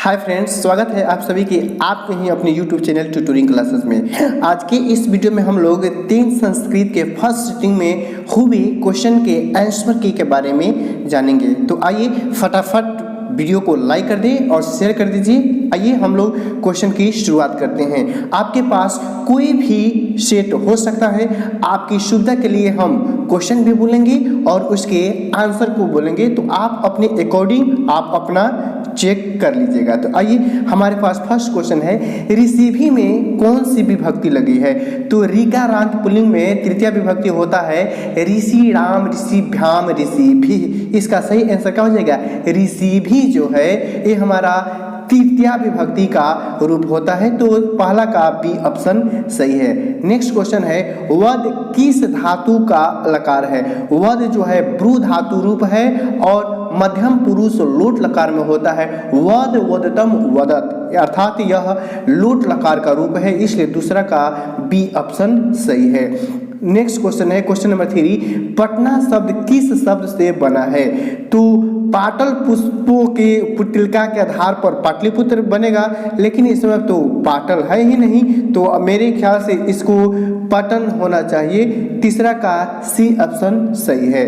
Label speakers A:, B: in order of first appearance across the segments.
A: Hi friends, स्वागत है आप सभी के आपके ही अपने YouTube चैनल ट्यूटोरिंग क्लासेस में। आज के इस वीडियो में हम लोग 3 संस्कृत के फर्स्ट सिटिंग में हुए क्वेश्चन के आंसर की के बारे में जानेंगे। तो आइए फटाफट वीडियो को लाइक कर दें और शेयर कर दीजिए। आइए हम लोग क्वेश्चन की शुरुआत करते हैं। आपके पास कोई भी सेट हो सकता है, आपकी सुविधा के लिए हम क्वेश्चन भी बोलेंगे और उसके आंसर को बोलेंगे, तो आप अपने अकॉर्डिंग आप अपना चेक कर लीजिएगा। तो आइए हमारे पास फर्स्ट क्वेश्चन है, ऋषिभी में कौन सी विभक्ति लगी है? तो ऋकारांत पुल्लिंग में तृतीय विभक्ति होता है ऋषि राम, ऋषिभ्याम, ऋषिभी। इसका सही आंसर क्या हो जाएगा? ऋषिभी जो है ये हमारा तृतीय विभक्ति का रूप होता है, तो पहला का बी ऑप्शन सही है। नेक्स्ट क्वेश्चन है, वद किस धातु का लकार है? वद जो है ब्रू धातु रूप है और मध्यम पुरुष लोट लकार में होता है। वद, वदतम, वदत, अर्थात यह लोट लकार का रूप है, इसलिए दूसरा का बी ऑप्शन सही है। नेक्स्ट क्वेश्चन है, क्वेश्चन नंबर 3, पटना शब्द किस शब्द से बना है? तो पाटल पुष्पों के पुतलिका के आधार पर पाटलिपुत्र बनेगा, लेकिन इसमें तो पाटल है ही नहीं, तो मेरे ख्याल से इसको पटन होना चाहिए। तीसरा का सी ऑप्शन सही है।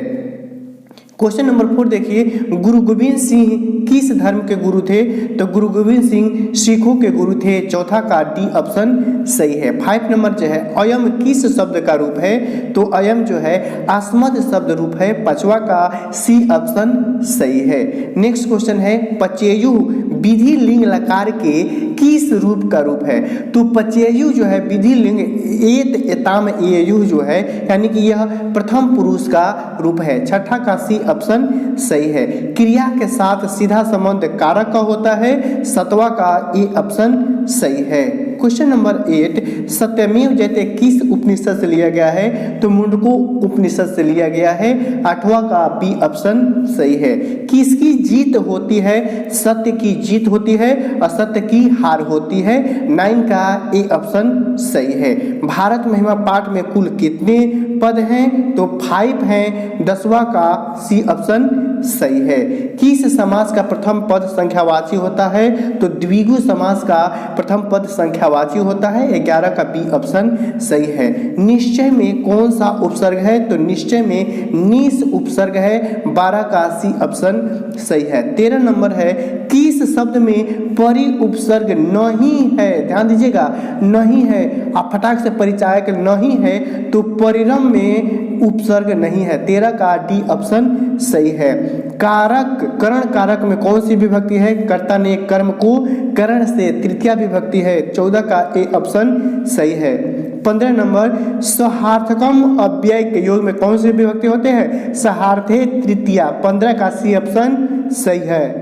A: क्वेश्चन नंबर 4 देखिए, गुरु गोविंद सिंह किस धर्म के गुरु थे? तो गुरु गोविंद सिंह सिखों के गुरु थे, चौथा का डी ऑप्शन सही है। 5 नंबर जो है, अयम किस शब्द का रूप है? तो अयम जो है अस्मद शब्द रूप है, पांचवा का सी ऑप्शन सही है। नेक्स्ट क्वेश्चन है, पचेयु विधि लिंग लकार के किस रूप का रूप है? तो पचेयु जो है विधि लिंग एत, एताम, एयु जो है, यानी कि यह प्रथम पुरुष का रूप है, छठा का सी ऑप्शन सही है। क्रिया के साथ सीधा संबंध कारक का होता है, सातवां का ए ऑप्शन सही है। क्वेश्चन नंबर 8, सत्यमेव जयते किस उपनिषद से लिया गया है? तो मुंडको उपनिषद से लिया गया है, आठवां का बी ऑप्शन सही है। किसकी जीत होती है? सत्य की जीत होती है, असत्य की हार होती है, 9 का ए ऑप्शन सही है। भारत महिमा पाठ में कुल कितने पद हैं? तो 5 हैं, 10वां का सी ऑप्शन सही है। किस समास का प्रथम पद संख्यावाची होता है? तो द्विगु समास का प्रथम पद संख्यावाची होता है, 11 का बी ऑप्शन सही है। निश्चय में कौन सा उपसर्ग है? तो निश्चय में निस उपसर्ग है, 12 का सी ऑप्शन सही है। 13 नंबर है, किस शब्द में परि उपसर्ग नहीं है? ध्यान दीजिएगा, नहीं है, आप फटाक से परिचायक नहीं है, तो परिरम में उपसर्ग नहीं है, 13 का डी ऑप्शन सही है। कारक, करण कारक में कौन सी विभक्ति है? कर्ता ने कर्म को करण से तृतीय विभक्ति है, 14 का ए ऑप्शन सही है। 15 नंबर, सहार्थकम अव्यय के योग में कौन सी विभक्ति होते हैं? सहार्थे तृतीया, 15 का सी ऑप्शन सही है।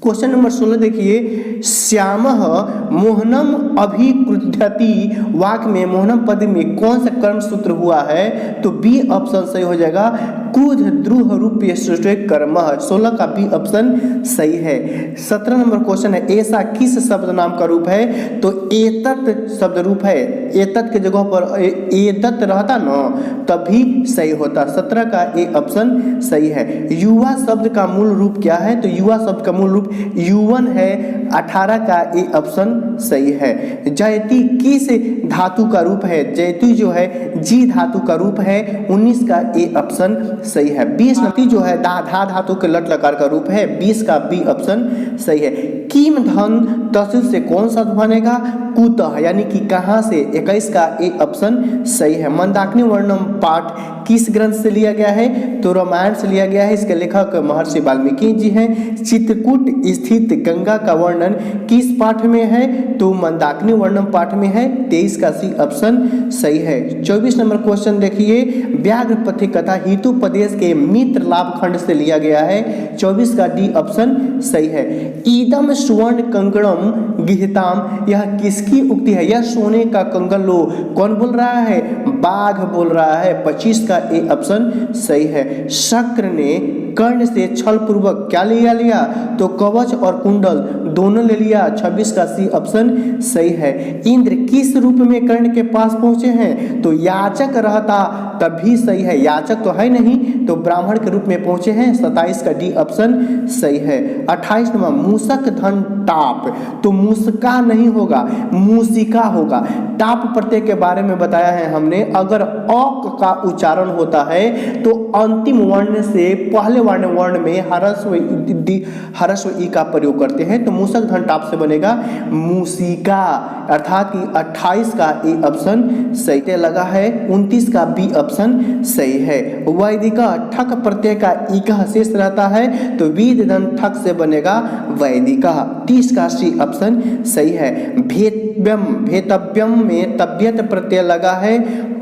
A: क्वेश्चन नंबर 16 देखिए, श्यामः मोहनम अभिक्रुध्यति वाक्य में मोहनम पद में कौन सा कर्म सूत्र हुआ है? तो बी ऑप्शन सही हो जाएगा, क्रुद्ध द्रुह रूपये सृष्टि कर्मः, 16 का बी ऑप्शन सही है। 17 नंबर क्वेश्चन है, ऐसा किस शब्द नाम का रूप है? तो एतत् शब्द रूप है, एतत् के जगह पर एतत् रहता न तभी सही होता, 17 का ए ऑप्शन सही है। युवा शब्द का मूल रूप क्या है? तो युवा शब्द का मूल रूप युवन है, 18 का ए ऑप्शन सही है। जयति किस धातु का रूप है? जयति जो है जी धातु का रूप है, 19 का ए ऑप्शन सही है। 20 नती जो है धा धातु के लट लकार का रूप है, 20 का बी ऑप्शन सही है। किम धन तहसील से कौन सा बनेगा? कुतः, यानी कि कहां से, 21 का ए ऑप्शन सही है। मंदाकिनी वर्णम पाठ किस ग्रंथ से लिया गया है? तो रामायण से लिया गया है, इसके लेखक महर्षि वाल्मीकि जी हैं। चित्रकूट स्थित गंगा का वर्णन किस पाठ में है? तो मंदाकिनी वर्णम पाठ में है, 23 का सी ऑप्शन सही है। 24 नंबर क्वेश्चन देखिए, व्याघ्र पथि कथा हेतु प्रदेश के मित्र लाभ खंड से लिया गया है, 24 का डी ऑप्शन सही है। ईदम सुवर्ण कंगणम गृहीताम, यह किसकी उक्ति है? यह सोने का कंगन लो, कौन बोल रहा है? बाघ बोल रहा है, 25 का ए ऑप्शन सही है। शक्र ने कर्ण से छल पूर्वक क्या लिया? तो कवच और कुंडल दोनों ले लिया, 26 का सी ऑप्शन सही है। इंद्र किस रूप में कर्ण के पास पहुंचे हैं? तो याचक रहता तब भी सही है, याचक तो है नहीं, तो ब्राह्मण के रूप में पहुंचे हैं, 27 का डी ऑप्शन सही है। 28 नंबर मूसक धन टाप, तो मूसका नहीं होगा, मूसिका होगा। टाप प्रत्यय के बारे में बताया है हमने, अगर औक का उच्चारण होता है तो अंतिम वर्ण से पहले वर्ण में ह्रस्व ई का प्रयोग करते हैं, तो मूसक धन टाप से बनेगा मूसिका, अर्थात कि 28 का ए ऑप्शन सही लगा है। 29 का बी ऑप्शन सही है। वैदिका ठक प्रत्यय का इका शेष रहता है, तो विद धन ठक से बनेगा वैदिका, 30 का सी ऑप्शन सही है। भेतव्यम में तबियत प्रत्यय लगा है,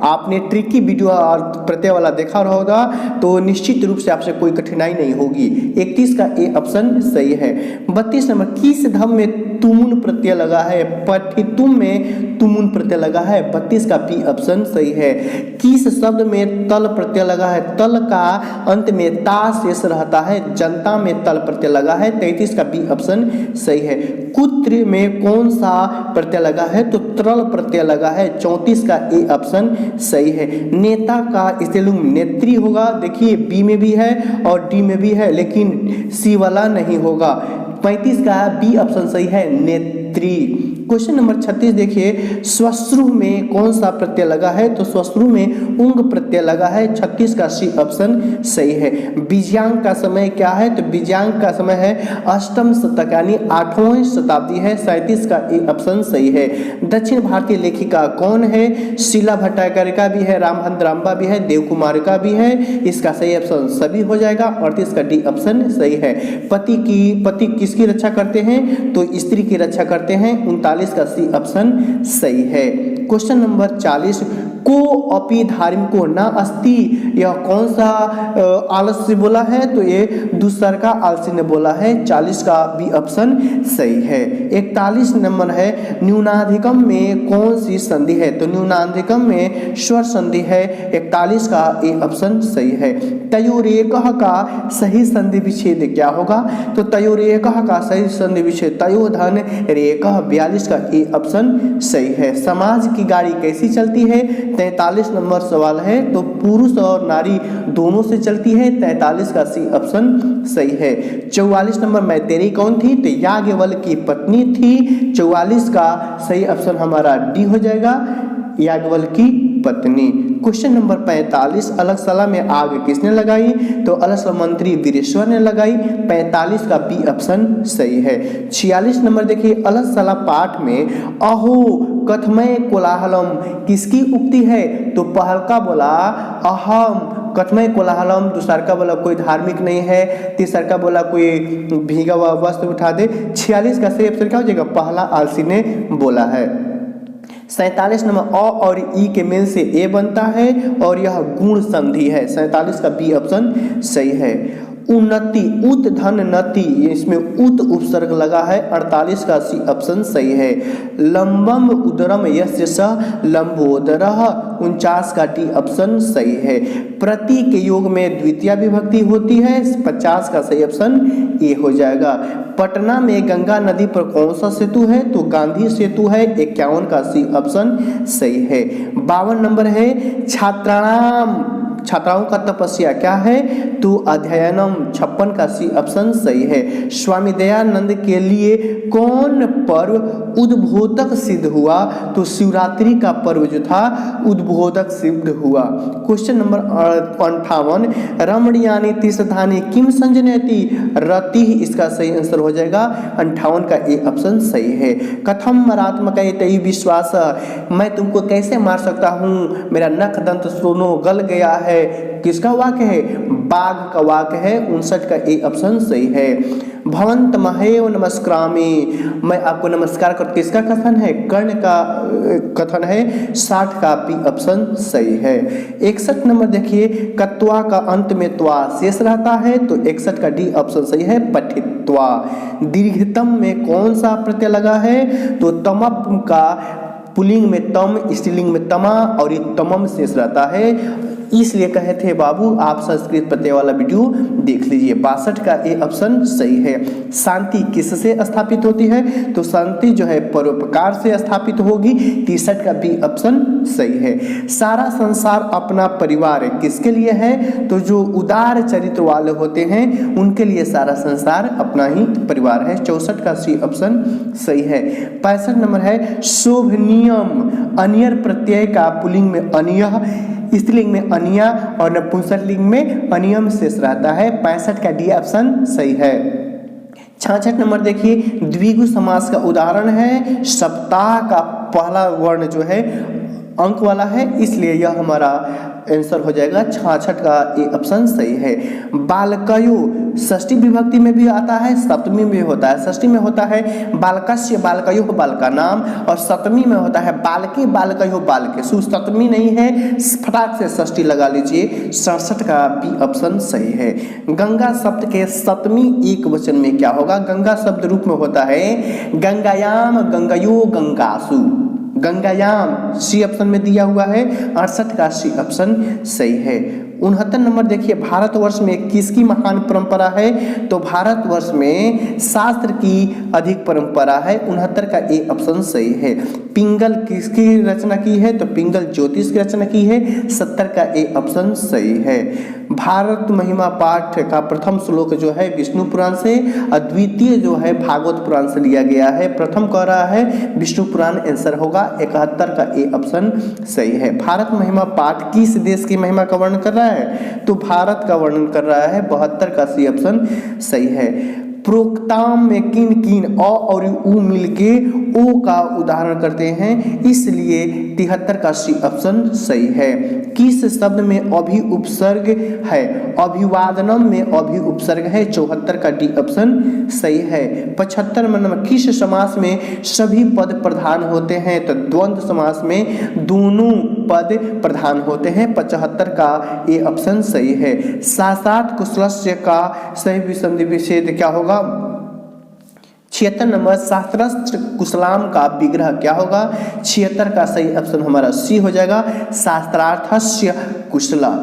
A: आपने ट्रिकी वीडियो और प्रत्यय वाला देखा होगा, तो निश्चित रूप से आपसे कोई कठिनाई नहीं होगी। 31 का ए ऑप्शन सही है। 32 नंबर किस धम में तुमुन प्रत्यय लगा है? पठितुम में तुमुन प्रत्यय लगा है, 32 का बी ऑप्शन सही है। किस शब्द में तल प्रत्यय लगा है? तल का अंत में ता शेष रहता है, जनता में तल प्रत्यय लगा है, 33 का बी ऑप्शन सही है। कुत्र में कौन सा प्रत्यय लगा है? तो त्रल प्रत्यय लगा है, 34 का ए ऑप्शन सही है। नेता का स्त्रीलिंग नेत्री होगा, देखिए बी में भी है और डी में भी है, लेकिन सी वाला नहीं होगा। 35 का बी ऑप्शन सही है, नेत्री। क्वेश्चन नंबर 36 देखिए, श्वश्रु में कौन सा प्रत्यय लगा है? तो श्वश्रु में उंग प्रत्यय लगा है, 36 का सी ऑप्शन सही है। बीजांग का समय क्या है? तो बीजांग का समय है अष्टम शतक यानी 8वीं शताब्दी है, 37 का ए ऑप्शन सही है। दक्षिण भारतीय लेखिका कौन है? शीला भट्टाचार्य का भी है, रामभद्रांबा भी है, देव कुमार का भी है, इसका सही ऑप्शन सभी हो जाएगा, 38 का डी ऑप्शन सही है। पति किसकी रक्षा करते हैं? तो स्त्री की रक्षा करते हैं, 39 का सी ऑप्शन सही है। क्वेश्चन नंबर 40, को अपि धार्मिको न अस्ति, यह कौन सा आलस्य बोला है? तो ये दूसर का आलसी ने बोला है, 40 का बी ऑप्शन सही है। 41 नंबर है, न्यूनाधिकम में कौन सी संधि है? तो न्यूनाधिकम में स्वर संधि है, 41 का ए ऑप्शन सही है। तयोरेकः का सही संधि विच्छेद क्या होगा? तो तयोरेकः का सही संधि विच्छेद तयोधन रेकः, 42 का ए ऑप्शन सही है। समाज की गाड़ी कैसी चलती है? 43 नंबर सवाल है, तो पुरुष और नारी दोनों से चलती है, 43 का सी ऑप्शन सही है। 44 नंबर मैत्रेयी कौन थी? तो याज्ञवल्क्य की पत्नी थी, 44 का सही ऑप्शन हमारा डी हो जाएगा, याज्ञवल्क्य की पत्नी। क्वेश्चन नंबर 45, अलगशला में आग किसने लगाई? तो अलगशला मंत्री वीरेश्वर ने लगाई, 45 का बी ऑप्शन सही है। 46 नंबर देखिए, अलगशला पाठ में अहो कथमय कोलाहलम किसकी उक्ति है? तो पहलका बोला अहम कथमय कोलाहलम, दूसरा का बोला कोई धार्मिक नहीं है, तीसरा का बोला कोई भीगा हुआ वस्त्र उठा दे। 46 का सही ऑप्शन क्या हो जाएगा? पहला आलसी ने बोला है। 47 नंबर अ और ई के मेल से ए बनता है और यह गुण संधि है, 47 का बी ऑप्शन सही है। उन्नति उत धन नति, इसमें उत उपसर्ग लगा है, 48 का सी ऑप्शन सही है। लंबम उदरम यस्य सह लंबोदरः, 49 का डी ऑप्शन सही है। प्रति के योग में द्वितीय विभक्ति होती है, 50 का सही ऑप्शन ए हो जाएगा। पटना में गंगा नदी पर कौन सा सेतु है? तो गांधी सेतु है, 51 का सी ऑप्शन सही है। 52 नंबर है, छात्राओं का तपस्या क्या है? तो अध्ययनम, 56 का सी ऑप्शन सही है। स्वामी दयानंद के लिए कौन पर्व उद्बोधक सिद्ध हुआ? तो शिवरात्रि का पर्व जो था उद्बोधक सिद्ध हुआ। क्वेश्चन नंबर 58, रमणीयानि तीर्थस्थानि किम संजनयति, रति, इसका सही आंसर हो जाएगा, 58 का ए ऑप्शन सही है। कथम मरात्मकैतै विश्वास, मैं तुमको कैसे मार सकता हूँ, मेरा नख दंत सुनो गल गया है, किसका वाक्य है? बाघ का वाक्य है, 59 का ए ऑप्शन सही है। भवंत महेव नमस्कारामि, मैं आपको नमस्कार कर, किसका कथन है? कर्ण का कथन है, 60 का बी ऑप्शन सही है। 61 नंबर देखिए, कत्वा का अंत में त्वा शेष रहता है, तो 61 का डी ऑप्शन सही है, पठित्वा। दीर्घतम में कौन सा प्रत्यय लगा है? तो तमप का पुल्लिंग में तम, स्त्रीलिंग में तमा और ये तमम शेष रहता है, इसलिए कहे थे बाबू आप संस्कृत प्रत्यय वाला वीडियो देख लीजिए। 62 का ए ऑप्शन सही है। शांति किससे स्थापित होती है? तो शांति जो है परोपकार से स्थापित होगी। 63 का बी ऑप्शन सही है। सारा संसार अपना परिवार किसके लिए है? तो जो उदार चरित्र वाले होते हैं उनके लिए सारा संसार अपना ही परिवार है। 64 का सी ऑप्शन सही है। 65 नंबर है शोभनीयम। अनियर प्रत्यय का पुल्लिंग में अनियः, स्त्रीलिंग में अनिया और नपुंसकलिंग में अनियम शेष रहता है। 65 का डी ऑप्शन सही है। 66 नंबर देखिए, द्विगु समास का उदाहरण है। सप्ताह का पहला वर्ण जो है अंक वाला है, इसलिए यह हमारा आंसर हो जाएगा। 66 का ए ऑप्शन सही है। बालकयो षष्ठी विभक्ति में भी आता है, सप्तमी में होता है। षष्ठी में होता है बालकस्य बालकयो बालका नाम, और सप्तमी में होता है बालके बालकयो बालके। सप्तमी नहीं है, फटाक से षष्ठी लगा लीजिए। 67 का बी ऑप्शन सही है। गंगा शब्द के सप्तमी एक वचन में क्या होगा? गंगा शब्द रूप में होता है गंगायाम गंगयो गंगासु। गंगायाम सी ऑप्शन में दिया हुआ है। 68 का सी ऑप्शन सही है। 69 नंबर देखिए, भारतवर्ष में किसकी महान परंपरा है? तो भारतवर्ष में शास्त्र की अधिक परंपरा है। 69 का ए ऑप्शन सही है। पिंगल किसकी रचना की है? तो पिंगल ज्योतिष की रचना की है। 70 का ए ऑप्शन सही है। भारत महिमा पाठ का प्रथम श्लोक जो है विष्णु पुराण से, अद्वितीय जो है भागवत पुराण से लिया गया है। प्रथम कह रहा है विष्णु पुराण, आंसर होगा 71 का ए ऑप्शन सही है। भारत महिमा पाठ किस देश की महिमा का वर्णन कर रहा है? तो भारत का वर्णन कर रहा है। 72 का सी ऑप्शन सही है। प्रोक्ताम में किन किन अ और उ मिलके ओ का उदाहरण करते हैं, इसलिए 73 का सी ऑप्शन सही है। किस शब्द में अभि उपसर्ग है? अभिवादनम में अभि उपसर्ग है। 74 का डी ऑप्शन सही है। 75 नंबर, किस समास में सभी पद प्रधान होते हैं? तो द्वंद्व समास में दोनों पद प्रधान होते हैं। 75 का ए ऑप्शन सही है। सात कुशलस्य का सही विसंधि विच्छेद क्या होगा? 76 नंबर, शास्त्रस्त्र कुशलाम का विग्रह क्या होगा? 76 का सही ऑप्शन हमारा सी हो जाएगा, शास्त्रार्थस्य कुशला।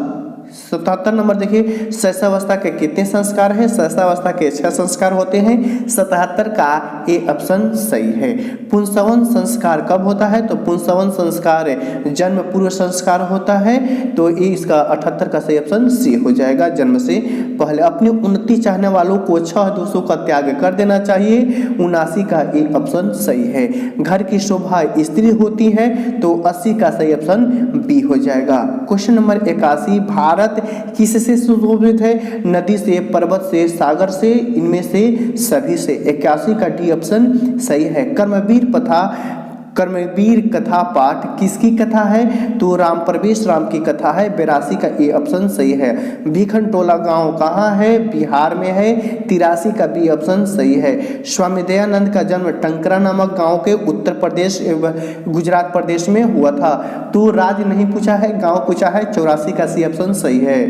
A: 77 नंबर देखिए, शैशवावस्था के कितने संस्कार हैं? शैशवावस्था के 6 संस्कार होते हैं। 77 का ए ऑप्शन सही है। पुंसवन संस्कार कब होता है? तो पुंसवन संस्कार जन्म पूर्व संस्कार होता है, तो ये इसका 78 का सही ऑप्शन सी हो जाएगा, जन्म से पहले। अपनी उन्नति चाहने वालों को 6 दोषों का त्याग कर देना चाहिए। 79 का ए ऑप्शन सही है। घर की शोभा स्त्री होती है, तो 80 का सही ऑप्शन बी हो जाएगा। क्वेश्चन नंबर 81, भारत किससे सुशोभित है? नदी से, पर्वत से, सागर से, इनमें से सभी से। 81 का डी ऑप्शन सही है। कर्मवीर कथा पाठ किसकी कथा है? तो राम प्रवेश राम की कथा है। 82 का ए ऑप्शन सही है। भिखनटोला गांव कहाँ है? बिहार में है। 83 का बी ऑप्शन सही है। स्वामी दयानंद का जन्म टंकरा नामक गांव के उत्तर प्रदेश गुजरात प्रदेश में हुआ था। तो राज्य नहीं पूछा है, गांव पूछा है। 84 का सी ऑप्शन सही है।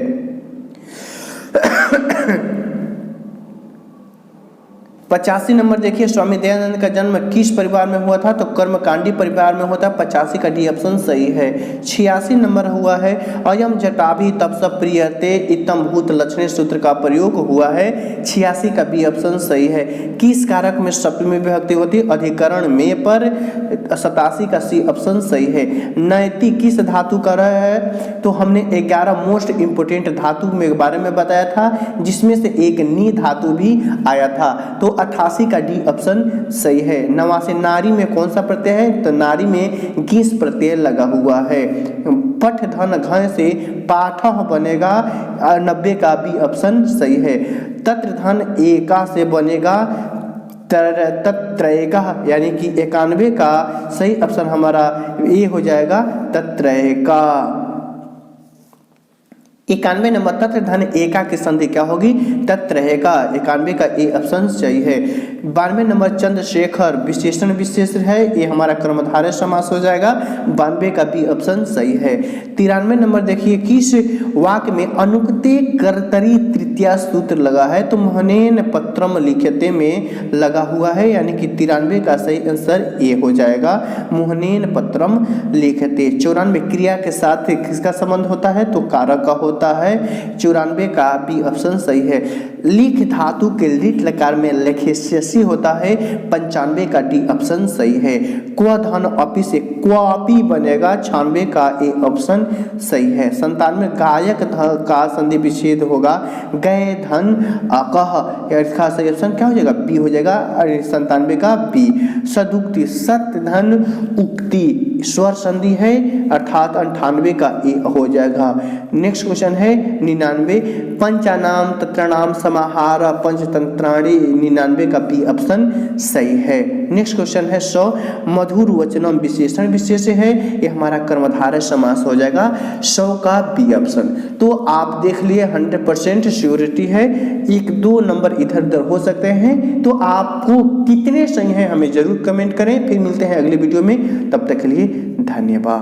A: 85 नंबर देखिए, स्वामी दयानंद का जन्म किस परिवार में हुआ था? तो कर्मकांडी परिवार में होता। 85 का डी ऑप्शन सही है। 86 नंबर हुआ है, अयम जटाभि तपस प्रियते इतम भूत लक्षणे सूत्र का प्रयोग हुआ है। 86 का बी ऑप्शन सही है। किस कारक में सप्तमी विभक्ति होती है? अधिकरण में पर। 87 का सी ऑप्शन सही है। नैति किस धातु का रहा है? तो हमने 11 मोस्ट इंपोर्टेंट धातु के बारे में बताया था, जिसमें से एक नी धातु भी आया था। तो 88 का डी ऑप्शन सही है। 89 नारी में कौन सा प्रत्यय है? तो नारी में गीस प्रत्यय लगा हुआ है। पठ धन घ से पाठः बनेगा। 90 का बी ऑप्शन सही है। तत्र धन एका से बनेगा तत्रैका, यानी कि 91 का सही ऑप्शन हमारा ए हो जाएगा, तत्रैका। 91 नंबर तत्र धन एका की संधि क्या होगी? तत् रहेगा। 91 का ए ऑप्शन सही है। 92 नंबर चंद्रशेखर विशेषण विशेष है, ये हमारा कर्मधारय समास हो जाएगा। 92 का बी ऑप्शन सही है। 93 नंबर देखिए, किस वाक्य में अनुक्ते कर्तरी तृतीया सूत्र लगा है? तो मुहनेन पत्रम लिखते में लगा हुआ है, यानी कि 93 का सही आंसर ए हो जाएगा, मुहनेन पत्रम लिखते। 94 क्रिया के साथ किसका संबंध होता है? तो कारक का होता है। 94 का बी ऑप्शन सही है। लिख धातु के लिट लकार में लेखेसियसी होता है। 95 का डी ऑप्शन सही है। क्व धन अपी से क्वापी बनेगा। 96 का ए ऑप्शन सही है। 97 गायक का संधि विच्छेद होगा। गए धन अकह, इसका सही ऑप्शन क्या हो जाएगा? बी हो जाएगा। 97 का बी। सदुक्ति सत्य धन उक्ति स्वर संधि है, अर्थात 98 का ए हो जाएगा। नेक्स्ट क्वेश्चन है 99 पंचानाम तत्राणाम समाहार पंचतंत्राणि। 99 का बी ऑप्शन सही है। नेक्स्ट क्वेश्चन है 100 मधुर वचनम विशेषण विशेष है, ये हमारा कर्मधारय समास हो जाएगा। 100 का बी ऑप्शन। तो आप देख लिए 100% श्योरिटी है, 1-2 नंबर इधर उधर हो सकते हैं, तो आपको कितने सही हैं हमें जरूर कमेंट करें। फिर मिलते हैं अगले वीडियो में, तब तक के लिए धन्यवाद।